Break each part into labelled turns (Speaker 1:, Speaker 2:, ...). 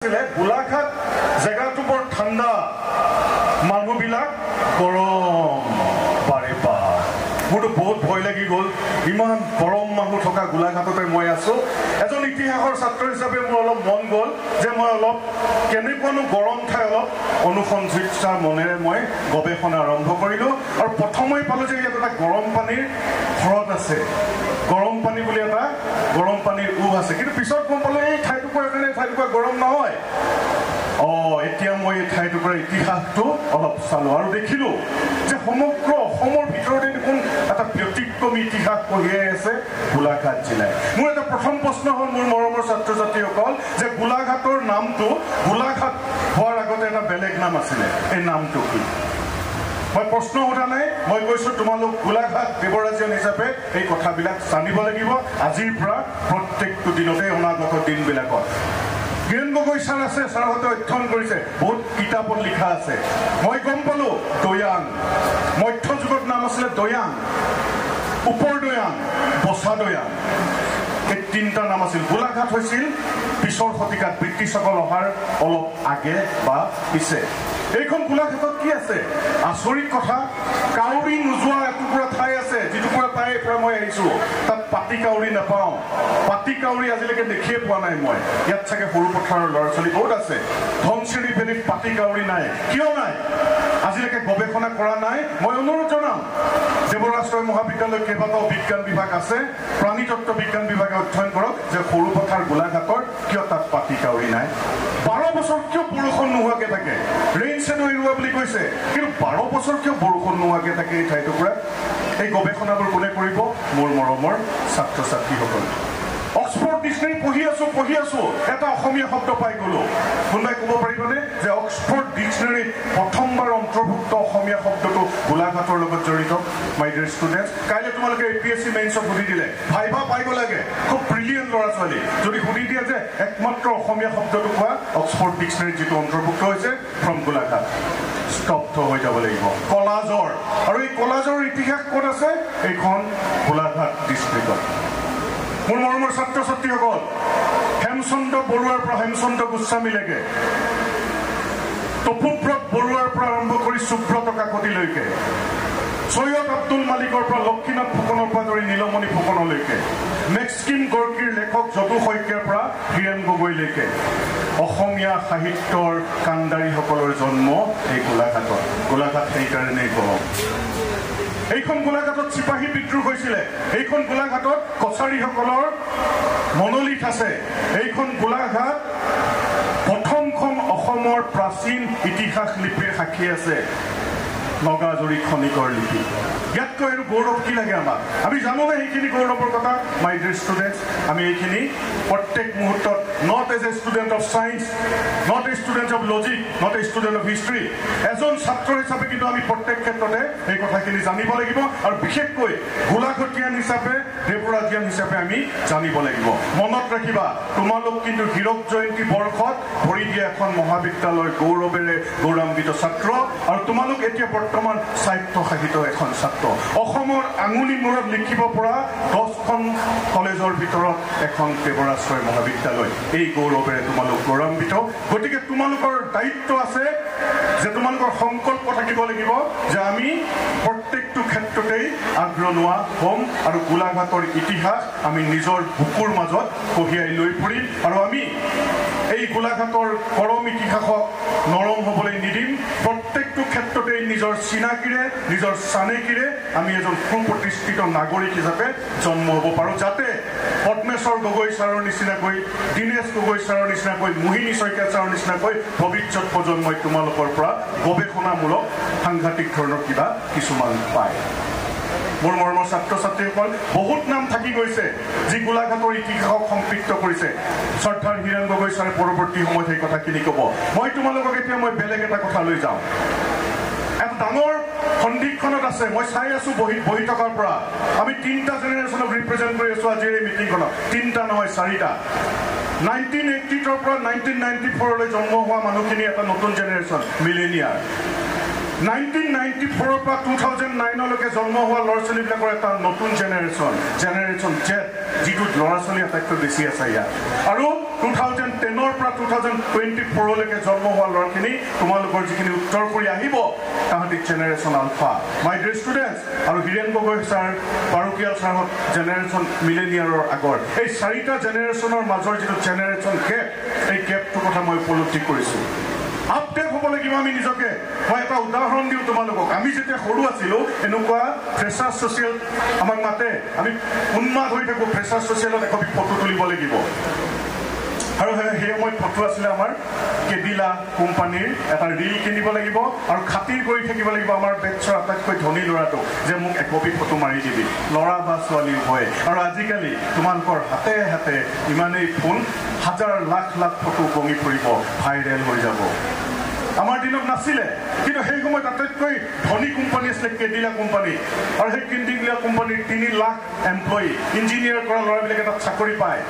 Speaker 1: গোলাঘাট জেগাটো বৰ ঠাণ্ডা মানুহবিলাক গৰম বাৰে বাৰ মোৰতো বহুত ভয় লাগি গ'ল ইমান গৰম মানুহ থকা গোলাঘাটতে মই আছো এজন ইতিহাসৰ ছাত্ৰ হিচাপে মোৰ অলপ মন গ'ল যে মই অলপ কেনেকুৱানো গৰম ঠাই অলপ অনুসন্ধিৎসাৰ মনেৰে মই গৱেষণা আৰম্ভ কৰিলোঁ আৰু প্ৰথমেই পালোঁ যে ইয়াত এটা গৰম পানীৰ হ্ৰদ আছে গৰম পানী বুলি এটা গৰম পানীৰ উহ আছে কিন্তু পিছত গম পালোঁ এই ঠাইটুকুৰাৰ কাৰণে ঠাইটুকুৰা গৰম নহয় এতিয়া মই এই ঠাইটুকুৰাৰ ইতিহাসটো অলপ চালোঁ আৰু দেখিলোঁ যে সমগ্ৰ অসমৰ ভিতৰতে দেখোন এটা ব্যতিক্ৰমী ইতিহাস কঢ়িয়াই আছে গোলাঘাট জিলাই মোৰ এটা প্ৰথম প্ৰশ্ন হ'ল মোৰ মৰমৰ ছাত্ৰ ছাত্ৰীসকল যে গোলাঘাটৰ নামটো গোলাঘাট হোৱাৰ আগতে এটা বেলেগ নাম আছিলে এই নামটো কি মই প্ৰশ্ন সোধা নাই মই কৈছোঁ তোমালোক গোলাঘাট দেৱৰাজিয়ান হিচাপে এই কথাবিলাক জানিব লাগিব আজিৰ পৰা প্ৰত্যেকটো দিনতে অনাগত দিনবিলাকত গিৰেণ গগৈ ছাৰ আছে ছাৰহঁতে অধ্যয়ন কৰিছে বহুত কিতাপত লিখা আছে মই গম পালোঁ দৈয়াং মধ্যযুগত নাম আছিলে দৈয়াং ওপৰ দৈয়াং বচা দৈয়াং এই তিনিটা নাম আছিল গোলাঘাট হৈছিল পিছৰ শতিকাত ব্ৰিটিছসকল অহাৰ অলপ আগে বা পিছে এইখন গোলাঘাটত কি আছে আচৰিত কথা কাউৰী নোযোৱা এটুকুৰা ঠাই আছে যিটুকুৰা ঠাইৰ পৰা মই আহিছোঁ তাত পাতি কাউৰী নাপাওঁ পাতি কাউৰী আজিলৈকে দেখিয়ে পোৱা নাই মই ইয়াত চাগে সৰু পথাৰৰ ল'ৰা ছোৱালী বহুত আছে ধনশিৰি ভেলীত পাতি কাউৰী নাই কিয় নাই আজিলৈকে গৱেষণা কৰা নাই মই অনুৰোধ জনাম দেৱৰাজ মহাবিদ্যালয় কেইবাটাও বিজ্ঞান বিভাগ আছে প্ৰাণীতত্ত্ব বিজ্ঞান বিভাগে অধ্যয়ন কৰক যে সৰু পথাৰ গোলাঘাটৰ কিয় তাত পাতি কাউৰী নাই 12 বছৰ কিয় বৰষুণ নোহোৱাকৈ থাকে ৰেইন শ্বেডো এৰুৱা বুলি কৈছে কিন্তু 12 বছৰ কিয় বৰষুণ নোহোৱাকৈ থাকে এই ঠাইটুকুৰা এই গৱেষণাবোৰ কোনে কৰিব মোৰ মৰমৰ ছাত্ৰ ছাত্ৰীসকল অক্সফৰ্ড ডিক্সনেৰী পঢ়ি আছো এটা অসমীয়া শব্দ পাই গ'লো কোনোবাই ক'ব পাৰিবনে যে অক্সফৰ্ড ডিক্সনেৰীত প্ৰথমবাৰ অন্তৰ্ভুক্ত অসমীয়া শব্দটো গোলাঘাটৰ লগত জড়িত মাই ডিয়াৰ ষ্টুডেণ্টছ কাইলৈ তোমালোকে APSC মেইনছত সুধি দিলে ভাইভা পাইব লাগে খুব ব্ৰিলিয়েণ্ট ল'ৰা ছোৱালী যদি সুধি দিয়ে যে একমাত্ৰ অসমীয়া শব্দটো কোৱা অক্সফৰ্ড ডিক্সনেৰীত যিটো অন্তৰ্ভুক্ত হৈছে ফ্ৰম গোলাঘাট স্তব্ধ হৈ যাব লাগিব কলাজৰ আৰু এই কলাজৰ ইতিহাস ক'ত আছে এইখন গোলাঘাট ডিষ্ট্ৰিক্টত মোৰ মৰমৰ ছাত্ৰ ছাত্ৰীসকল হেমচন্দ্ৰ বৰুৱাৰ পৰা হেমচন্দ্ৰ গোস্বামীলৈকে তপোব্ৰত বৰুৱাৰ পৰা আৰম্ভ কৰি সুব্ৰত কাকতিলৈকে সৈয়দ আব্দুল মালিকৰ পৰা লক্ষ্মীনাথ ফুকনৰ পৰা ধৰি নীলমণি ফুকনলৈকে মেক্সিম গৰ্কীৰ লেখক যদু শইকীয়াৰ পৰা হীৰেণ গগৈলৈকে অসমীয়া সাহিত্যৰ কাণ্ডাৰীসকলৰ জন্ম এই গোলাঘাট সেইকাৰণেই গৰম এইখন গোলাঘাটত চিপাহী বিদ্ৰোহ হৈছিলে এইখন গোলাঘাটত কছাৰীসকলৰ মনোলিথ আছে এইখন গোলাঘাট প্ৰথমখন অসমৰ প্ৰাচীন ইতিহাস লিপিৰ সাক্ষী আছে নগাজুৰি খনিকৰ লিপি ইয়াতকৈ আৰু গৌৰৱ কি লাগে আমাক আমি জানোনে এইখিনি গৌৰৱৰ কথা মাই ডিয়াৰ ষ্টুডেণ্টছ আমি এইখিনি প্ৰত্যেক মুহূৰ্তত not as a student of science not a student of logic not a student of history এজন ছাত্ৰ হিচাপে কিন্তু আমি প্ৰত্যেক ক্ষেত্ৰতে এই কথাখিনি জানিব লাগিব আৰু বিশেষকৈ গোলাঘটীয়ান হিচাপে দেৱৰাজিয়ান হিচাপে আমি জানিব লাগিব মনত ৰাখিবা তোমালোক কিন্তু হীৰক জয়ন্তী বৰ্ষত ভৰি দিয়া এখন মহাবিদ্যালয়ৰ গৌৰৱেৰে গৌৰৱান্বিত ছাত্ৰ আৰু তোমালোক এতিয়া বৰ্তমান স্বায়ত্তশাসিত এখন ছাত্ৰ অসমৰ আঙুলি মূৰত লিখিব পৰা 10খন কলেজৰ ভিতৰত এখন দেৱৰাজ মহাবিদ্যালয় এই গৌৰৱেৰে তোমালোক গৌৰৱান্বিত গতিকে তোমালোকৰ দায়িত্ব আছে যে তোমালোকৰ সংকল্প থাকিব লাগিব যে আমি প্ৰত্যেকটো ক্ষেত্ৰতেই আগ্ৰনোৱা হ'ম আৰু গোলাঘাটৰ ইতিহাস আমি নিজৰ বুকুৰ মাজত কঢ়িয়াই লৈ ফুৰিম আৰু আমি এই গোলাঘাটৰ পৰম ইতিহাসক নৰম হ'বলৈ নিদিম প্ৰত্যেকটো ক্ষেত্ৰতেই নিজৰ চিনাকিৰে নিজৰ চানেকিৰে আমি এজন সুপ্ৰতিষ্ঠিত নাগৰিক হিচাপে জন্ম হ'ব পাৰোঁ যাতে পদ্মেশ্বৰ গগৈ ছাৰৰ নিচিনাকৈ দীনেশ গগৈ ছাৰৰ নিচিনাকৈ মোহিনী শইকীয়া ছাৰৰ নিচিনাকৈ ভৱিষ্যত প্ৰজন্মই তোমালোকৰ পৰা গৱেষণামূলক সাংঘাতিক ধৰণৰ কিবা কিছুমান পায় মোৰ মৰমৰ ছাত্ৰ ছাত্ৰীসকল বহুত নাম থাকি গৈছে যি গোলাঘাটৰ ইতিহাসক সম্পৃক্ত কৰিছে শ্ৰদ্ধাৰ হীৰেণ গগৈ ছাৰে পৰৱৰ্তী সময়ত সেই কথাখিনি ক'ব মই তোমালোকক এতিয়া বেলেগ এটা কথা লৈ যাওঁ এটা ডাঙৰ সন্ধিক্ষণত আছে মই চাই আছো বহি থকাৰ পৰা আমি 3টা জেনেৰেশ্যনক ৰিপ্ৰেজেণ্ট কৰি আছো আজিৰ এই মিটিংখনত 3টা নহয় 4টা 1980ৰ পৰা 1994লৈ জন্ম হোৱা মানুহখিনি এটা নতুন জেনেৰেশ্যন মিলেনিয়াৰ 1994 পৰা 2009লৈকে জন্ম হোৱা ল'ৰা ছোৱালীবিলাকৰ এটা নতুন জেনেৰেশ্যন জেড যিটো ল'ৰা ছোৱালী আটাইতকৈ বেছি আছে ইয়াত আৰু 2010 পৰা 2024 লৈকে জন্ম হোৱা ল'ৰাখিনি তোমালোকৰ যিখিনি উত্তৰ কৰি আহিব তাহাঁতি generation alpha my dear students আৰু হীৰেন গগৈ ছাৰ পাৰুকিয়াল ছাৰহঁত জেনেৰেশ্যন মিলেনিয়াৰৰ আগৰ এই চাৰিটা জেনেৰেশ্যনৰ মাজৰ যিটো জেনেৰেশ্যন গেপ এই গেপটোৰ কথা মই উপলব্ধি কৰিছোঁ আপডেট হ'ব লাগিব আমি নিজকে মই এটা উদাহৰণ দিওঁ তোমালোকক আমি যেতিয়া সৰু আছিলোঁ এনেকুৱা ফ্ৰেচাৰ ছ'চিয়েল আমাক মাতে আমি উন্মাদ হৈ থাকোঁ ফ্ৰেচাৰ ছ'চিয়েলত একপি ফটো তুলিব লাগিব আৰু সেই সময়ত ফটো আছিলে আমাৰ কেডিলা কোম্পানীৰ এটা ৰীল কিনিব লাগিব আৰু খাতিৰ কৰি থাকিব লাগিব আমাৰ বেটছৰ আটাইতকৈ ধনী ল'ৰাটো যে মোক একপি ফটো মাৰি দিবি ল'ৰা বা ছোৱালী হয় আৰু আজিকালি তোমালোকৰ হাতে হাতে ইমানেই ফোন হাজাৰ লাখ লাখ ফটো কমি ফুৰিব ভাইৰেল হৈ যাব আমাৰ দিনত নাছিলে কিন্তু সেই সময়ত আটাইতকৈ ধনী কোম্পানী আছিলে কেডিলা কোম্পানী আৰু সেই কেডিলা কোম্পানীৰ 3 লাখ এমপ্লয়ী ইঞ্জিনিয়াৰ কৰা ল'ৰাবিলাকে তাত চাকৰি পায়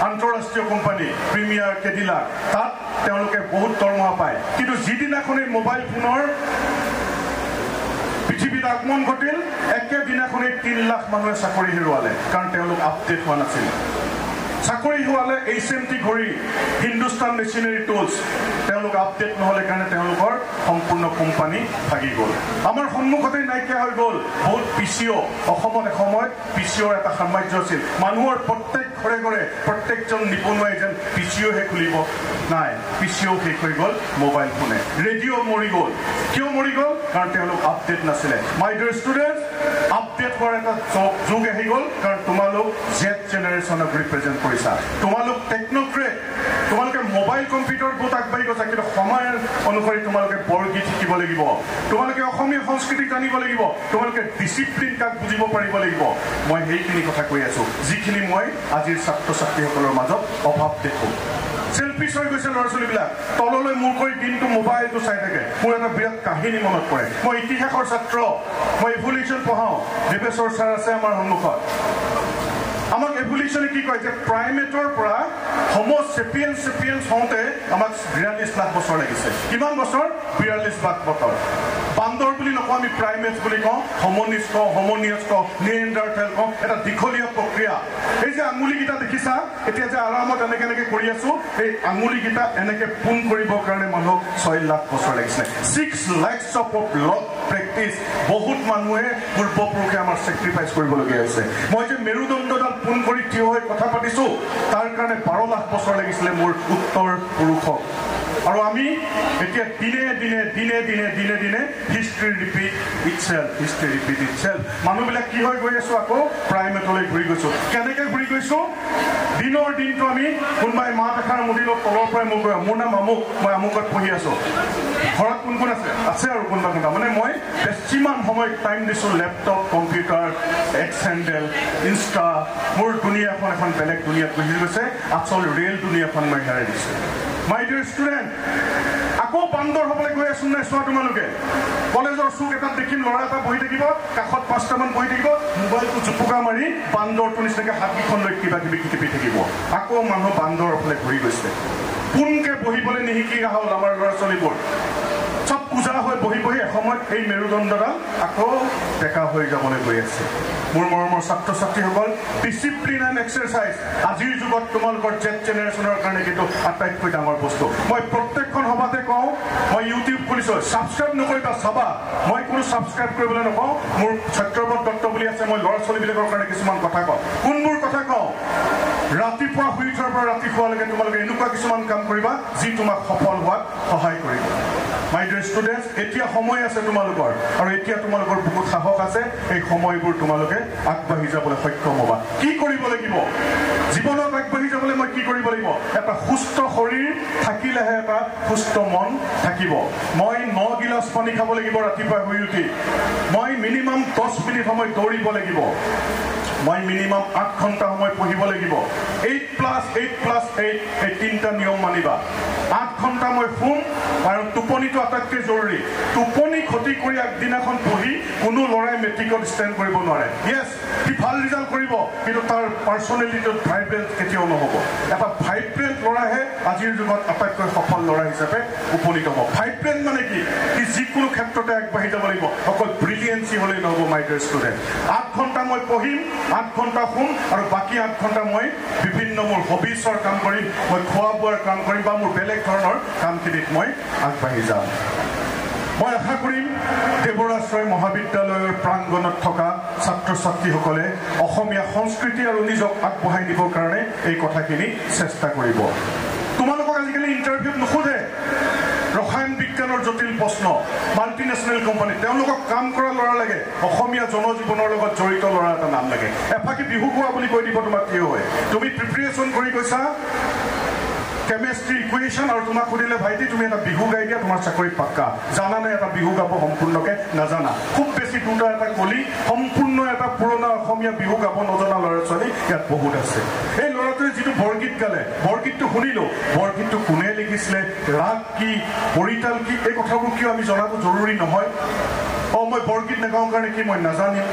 Speaker 1: আন্তঃৰাষ্ট্ৰীয় কোম্পানী প্ৰিমিয়াৰ কেডিলা তাত তেওঁলোকে বহুত দৰমহা পায় কিন্তু যিদিনাখনেই মোবাইল ফোনৰ পৃথিৱীত আগমন ঘটিল একেদিনাখনেই 3 লাখ মানুহে চাকৰি হেৰুৱালে কাৰণ তেওঁলোক আপডেট হোৱা নাছিল চাকৰি হোৱালে HMT ঘড়ী হিন্দুস্তান মেচিনাৰী টুলছ তেওঁলোক আপডেট নহ'লে কাৰণে তেওঁলোকৰ সম্পূৰ্ণ কোম্পানী ভাগি গ'ল আমাৰ সন্মুখতে নাইকিয়া হৈ গ'ল বহুত PCO অসমত এসময়ত PCOৰ এটা সাম্ৰাজ্য আছিল মানুহৰ প্ৰত্যেক ঘৰে ঘৰে প্ৰত্যেকজন নিবনুৱাই যেন PCOহে খুলিব নাই PCO শেষ হৈ গ'ল মোবাইল ফোনে ৰেডিঅ' মৰি গ'ল কিয় মৰি গ'ল কাৰণ তেওঁলোক আপডেট নাছিলে মাই ডিয়াৰ ষ্টুডেণ্টছ আপডেট হোৱাৰ এটা যুগ আহি গ'ল কাৰণ তোমালোক জেড জেনেৰেশ্যনক ৰিপ্ৰেজেণ্ট কৰিছা তোমালোক টেকন'ক্ৰেট তোমালোকে মোবাইল কম্পিউটাৰত বহুত আগবাঢ়ি গৈছা কিন্তু সময় অনুসৰি তোমালোকে বৰগীত শিকিব লাগিব তোমালোকে অসমীয়া সংস্কৃতি জানিব লাগিব তোমালোকে ডিচিপ্লিন কাক বুজিব পাৰিব লাগিব মই সেইখিনি কথা কৈ আছো যিখিনি মই আজিৰ ছাত্ৰ ছাত্ৰীসকলৰ মাজত অভাৱ দেখোঁ সেলফিছ হৈ গৈছে ল'ৰা ছোৱালীবিলাক তললৈ মূৰ কৰি দিনটো মোবাইলটো চাই থাকে মোৰ এটা বিৰাট কাহিনী মনত পৰে মই ইতিহাসৰ ছাত্ৰ মই ইভলিউশ্যন পঢ়াওঁ দেৱেশ্বৰ ছাৰ আছে আমাৰ সন্মুখত আমাক এভলিউশ্যনে কি কয় যে প্ৰাইমেটৰ পৰা হোমো চেপিয়েন্স হওঁতে আমাক 42 লাখ বছৰ লাগিছে কিমান বছৰ 42 লাখ বছৰ বান্দৰ বুলি নকওঁ আমি প্ৰাইমেটছ বুলি কওঁ হোমোনিছ কওঁ হোমোনিয়াছ কওঁ নিয়েণ্ডাৰথেল কওঁ এটা দীঘলীয়া প্ৰক্ৰিয়া এই যে আঙুলিকেইটা দেখিছা এতিয়া যে আৰামত এনেকে কৰি আছো এই আঙুলিকেইটা এনেকে পোন কৰিবৰ কাৰণে মানুহক 6 লাখ বছৰ লাগিছিলে 6 lakhs of blood প্ৰেক্টিছ বহুত মানুহে পূৰ্বপুৰুষে আমাৰ চেক্ৰিফাইচ কৰিবলগীয়া হৈছে মই যে মেৰুদণ্ডডাল পোন কৰি থিয় হৈ কথা পাতিছো তাৰ কাৰণে 12 লাখ বছৰ লাগিছিলে মোৰ উত্তৰ পুৰুষক আৰু আমি এতিয়া দিনে দিনে হিষ্ট্ৰী ৰিপিট ইটছেল্ফ মানুহবিলাক কি হৈ গৈ আছো আকৌ প্ৰাইমেটলৈ ঘূৰি গৈছো কেনেকে ঘূৰি গৈছো দিনৰ দিনটো আমি কোনোবাই মাত এষাৰ মুদিলত তলৰ পৰাই মোক কয় মোৰ নাম আমুক মই আমুকত পঢ়ি আছো ঘৰত কোন কোন আছে আৰু কোনোবা মানে মই বেছিমান সময় টাইম দিছোঁ laptop computer x handle Insta মোৰ দুনিয়াখন এখন বেলেগ দুনিয়াত গুচি গৈছে আচল ৰিয়েল দুনিয়াখন মই হেৰাই দিছোঁ মাই ডিয়াৰ ষ্টুডেণ্ট আকৌ বান্দৰ হ'বলৈ গৈ আছো নাই চোৱা তোমালোকে কলেজৰ চুক এটাত দেখিম ল'ৰা এটা বহি থাকিব কাষত 5টামান বহি থাকিব মোবাইলটো জুপুকা মাৰি বান্দৰটো নিচিনাকৈ হাতকেইখন লৈ কিবা কিবি টিপি থাকিব আকৌ মানুহ বান্দৰৰ ফালে ঘূৰি গৈছে পোনকৈ বহিবলৈ নিশিকি হ'ল আমাৰ ল'ৰা ছোৱালীবোৰ চব পূজা হৈ বহি এসময়ত এই মেৰুদণ্ডডাল আকৌ টেকা হৈ যাবলৈ গৈ আছে মোৰ মৰমৰ ছাত্ৰ ছাত্ৰীসকল ডিচিপ্লিন এণ্ড এক্সাৰচাইজ আজিৰ যুগত তোমালোকৰ জেড জেনেৰেশ্যনৰ কাৰণে কিন্তু আটাইতকৈ ডাঙৰ বস্তু মই প্ৰত্যেকখন সভাতে কওঁ মই ইউটিউব খুলিছোঁ ছাবস্ক্ৰাইব নকৰিবা চাবা মই কোনো ছাবস্ক্ৰাইব কৰিবলৈ নকওঁ মোৰ সত্যব্ৰত দত্ত বুলি আছে মই ল'ৰা ছোৱালীবিলাকৰ কাৰণে কিছুমান কথা কওঁ কোনবোৰ কথা কওঁ ৰাতিপুৱা শুই উঠাৰ পৰা ৰাতি শুৱালৈকে তোমালোকে এনেকুৱা কিছুমান কাম কৰিবা যি তোমাক সফল হোৱাত সহায় কৰিব মাই ডিয়াৰ ষ্টুডেণ্টছ এতিয়া সময় আছে তোমালোকৰ আৰু এতিয়া তোমালোকৰ বহুত সাহস আছে এই সময়বোৰ তোমালোকে আগবাঢ়ি যাবলৈ সক্ষম হ'বা কি কৰিব লাগিব জীৱনত আগবাঢ়ি যাবলৈ মই কি কৰিব লাগিব এটা সুস্থ শৰীৰ থাকিলেহে এটা সুস্থ মন থাকিব মই 9 গিলাচ পানী খাব লাগিব ৰাতিপুৱা শুই উঠি মই মিনিমাম 10 মিনিট সময় দৌৰিব লাগিব মই মিনিমাম 8 ঘণ্টা সময় পঢ়িব লাগিব 8+8+8 এই 3টা নিয়ম মানিবা 8 ঘণ্টা মই শুম আৰু টোপনিটো আটাইতকৈ জৰুৰী টোপনি ক্ষতি কৰি আগদিনাখন পঢ়ি কোনো ল'ৰাই মেট্ৰিকত ষ্টেণ্ড কৰিব নোৱাৰে য়েছ সি ভাল ৰিজাল্ট কৰিব কিন্তু তাৰ পাৰ্চনেলিটিত ভাইব্ৰেণ্ট কেতিয়াও নহ'ব এটা ভাইব্ৰেণ্ট ল'ৰাহে আজিৰ যুগত আটাইতকৈ সফল ল'ৰা হিচাপে উপনীত হ'ব ভাইব্ৰেণ্ট মানে কি সি যিকোনো ক্ষেত্ৰতে আগবাঢ়ি যাব লাগিব অকল ব্ৰিলিয়েঞ্চি হ'লেই নহ'ব মাই ডিয়াৰ ষ্টুডেণ্ট 8 ঘণ্টা মই পঢ়িম 8 ঘণ্টা শুম আৰু বাকী 8 ঘণ্টা মই বিভিন্ন মোৰ হবিছৰ কাম কৰিম, মই খোৱা বোৱাৰ কাম কৰিম বা মোৰ বেলেগ ধৰণৰ কামখিনিত মই আগবাঢ়ি যাম। মই আশা কৰিম দেৱৰাশ্ৰয় মহাবিদ্যালয়ৰ প্ৰাংগণত থকা ছাত্ৰ ছাত্ৰীসকলে অসমীয়া সংস্কৃতি আৰু নিজক আগবঢ়াই নিবৰ কাৰণে এই কথাখিনি চেষ্টা কৰিব। তোমালোকক আজিকালি ইণ্টাৰভিউত নুসুধে ৰসায়ন বিজ্ঞানৰ জটিল প্ৰশ্ন, মাল্টিনেশ্যনেল কোম্পানী, তেওঁলোকক কাম কৰা ল'ৰা লাগে, অসমীয়া জনজীৱনৰ লগত জড়িত ল'ৰা এটা নাম লাগে। এফাকি বিহু গোৱা বুলি কৈ দিব তোমাক কি হয়। তুমি প্ৰিপেৰেশ্যন কৰি গৈছা কেমেষ্ট্ৰি ইকুৱেশ্যন আৰু তোমাক সুধিলে ভাইটি তুমি এটা বিহু গাই দিয়া তোমাৰ চাকৰি পাক্কা। জানানে এটা বিহু গাব সম্পূৰ্ণকে নাজানা? খুব বেছি দুটা এটা কলি সম্পূৰ্ণ এটা পুৰণা অসমীয়া বিহু গাব নজনা ল'ৰা ছোৱালী ইয়াত বহুত আছে। এই ল'ৰাটোৱে যিটো বৰগীত গালে, বৰগীতটো শুনিলো, বৰগীতটো কোনে লিখিছিলে, ৰাগ কি, পৰিতাল কি, এই কথাবোৰ কিয় আমি জনাটো জৰুৰী নহয়? মই বৰগীত নাগাওঁ কাৰণে কি মই নাজানিম?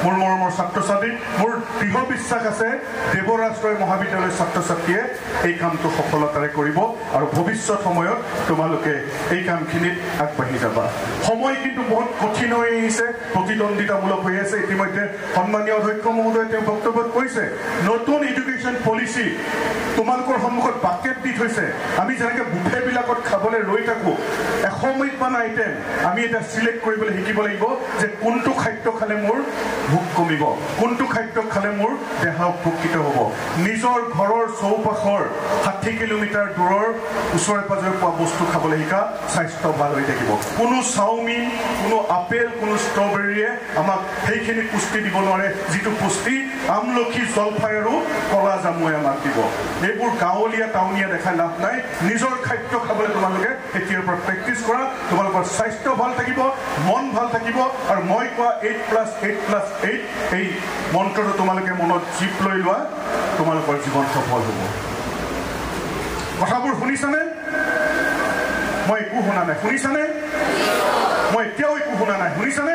Speaker 1: মোৰ মৰমৰ ছাত্ৰ ছাত্ৰী, মোৰ দৃঢ় বিশ্বাস আছে দেৱৰাশ্ৰয় মহাবিদ্যালয়ৰ ছাত্ৰ ছাত্ৰীয়ে এই কামটো সফলতাৰে কৰিব আৰু ভৱিষ্যত সময়ত তোমালোকে এই কামখিনিত আগবাঢ়ি যাবা। সময় কিন্তু বহুত কঠিন হৈ আহিছে, প্ৰতিদ্বন্দ্বিতামূলক হৈ আছে। ইতিমধ্যে সন্মানীয় অধ্যক্ষ মহোদয়ে তেওঁ বক্তব্যত কৈছে নতুন এডুকেশ্যন পলিচি তোমালোকৰ সন্মুখত বাকেট দি থৈছে। আমি যেনেকৈ বুফেবিলাকত খাবলৈ ৰৈ থাকোঁ, এসময়মান আইটেম আমি এতিয়া চিলেক্ট কৰিবলৈ শিকিব লাগিব যে কোনটো খাদ্য খালে মোৰ ভোক কমিব, কোনটো খাদ্য খালে মোৰ দেহা উপকৃত হ'ব। নিজৰ ঘৰৰ চৌপাশৰ 60 কিলোমিটাৰ দূৰৰ ওচৰে পাজৰে পোৱা বস্তু খাবলৈ শিকা, স্বাস্থ্য ভাল হৈ থাকিব। কোনো চাওমিন, কোনো আপেল, কোনো ষ্ট্ৰবেৰীয়ে আমাক সেইখিনি পুষ্টি দিব নোৱাৰে যিটো পুষ্টি আমলখি, জলফাই আৰু কলা জামুৱে আমাক দিব। এইবোৰ গাঁৱলীয়া টাউনীয়া দেখাই লাভ নাই। নিজৰ খাদ্য খাবলৈ তোমালোকে এতিয়াৰ পৰা প্ৰেক্টিছ কৰা, তোমালোকৰ স্বাস্থ্য ভাল থাকিব, মন ভাল থাকিব আৰু মই কোৱা 8+8+8 এই মন্ত্ৰটো তোমালোকে মনত জীপ লৈ লোৱা, তোমালোকৰ জীৱন সফল হ'ব। কথাবোৰ শুনিছানে? মই একো শুনা নাই, শুনিছানে? মই এতিয়াও একো শুনা নাই, শুনিছানে?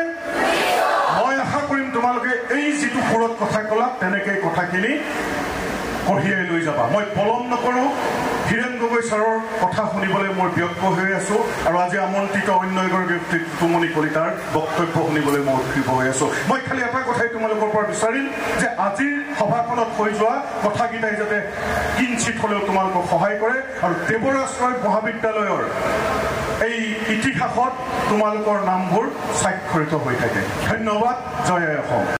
Speaker 1: মই আশা কৰিম তোমালোকে এই যিটো সুৰত কথা ক'লা তেনেকৈ কথাখিনি কঢ়িয়াই লৈ যাবা। মই পলম নকৰোঁ, হীৰেণ গগৈ ছাৰৰ কথা শুনিবলৈ মই ব্যগ্ৰ হৈ আছো আৰু আজি আমন্ত্ৰিত অন্য এগৰাকী তুমনি কলিতাৰ বক্তব্য শুনিবলৈ মই উৎক্ষিপ্ত হৈ আছো। মই খালি এটা কথাই তোমালোকৰ পৰা বিচাৰিম যে আজিৰ সভাখনত হৈ যোৱা কথাকেইটাই যাতে কিঞ্চিত হ'লেও তোমালোকক সহায় কৰে আৰু দেৱৰাশ্ৰয় মহাবিদ্যালয়ৰ এই ইতিহাসত তোমালোকৰ নামবোৰ স্বাক্ষৰিত হৈ থাকে। ধন্যবাদ। জয় অসম।